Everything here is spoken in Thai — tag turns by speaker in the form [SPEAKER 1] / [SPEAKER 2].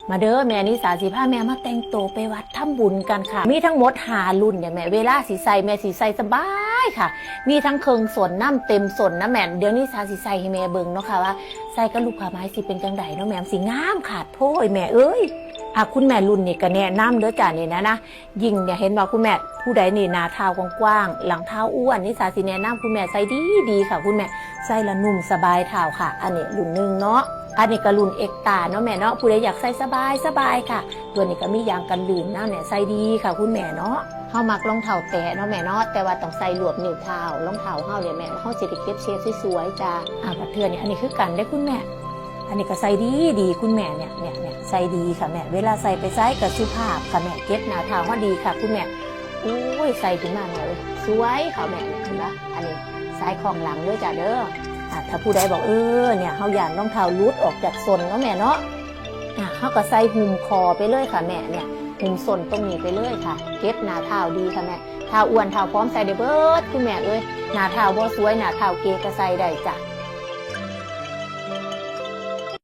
[SPEAKER 1] มาเด้อแม่นิสาสิพาแม่มาแต่งตัวไปวัดทำบุญกันค่ะมีทั้งหมด5รุ่นเนี่ยแม่เวลาสิใส่แม่สิใส่สบายค่ะมีทั้งเครื่องสนน้ำเต็มสนนะแม่เดี๋ยวนิสาสิใส่ให้แม่เบิ่งเนาะค่ะว่าใส่กับลูกผ้าไม้สิเป็นจังไดเนาะแม่สิงามขาดโพยแม่เอ้ยคุณแม่รุ่นนี่ก็แนะนำเด้อจ้านี่นะยิ่งเนี่ยเห็นว่าคุณแม่ผู้ใดนี่หน้าเท้ากว้างๆหลังเท้าอ้วนนิสาสิแนะนำคุณแม่ใส่ดีค่ะคุณแม่ใส่ละนุ่มสบายเท้าค่ะอันนี้รุ่นนึงเนาะอันนี้ก็รุ่นเอกตาเนาะแม่เนาะผู้ใดอยากใส่สบายค่ะตัวนี้ก็มียางกันลื่นนะเนี่ยใส่ดีค่ะคุณแม่เนาะเฮามักรองเท้าแตะเนาะแม่เนาะแต่ว่าต้องใส่หลวมนิ้วเท้ารองเท้าเฮาเนี่ยแม่เฮาสิได้เก็บเชฟสวยๆจ้าบัดเทื่อนี่อันนี้คือกันได้คุณแม่อันนี้ก็ใส่ดีคุณแม่เนี่ยใส่ดีค่ะแม่เวลาใส่ไปใส่ก็สุภาพค่ะแม่เก็บหน้าเท้าเฮาดีค่ะคุณแม่โอ้ยใส่ขึ้นมาเนี่ยสวยค่ะแม่เห็นปะอันนี้ใส่ของหลังเด้อจ้าเด้อถ้าผู้ใดบอกเนี่ยเฮาย่านรองเท้าหลุดออกจากส้นเนาะแม่เนาะเฮาก็ใส่หุ้มคอไปเลยค่ะแม่เนี่ยหุ้มส้นตรงนี้ไปเลยค่ะเก็บหน้าเท้าดีค่ะแม่เท้าอ้วนเท้าพร้อมใส่ได้เบิดคุณแม่เอ้ยหน้าเท้าบ่สวยหน้าเท้าเก๋ก็ใส่ได้จ้ะ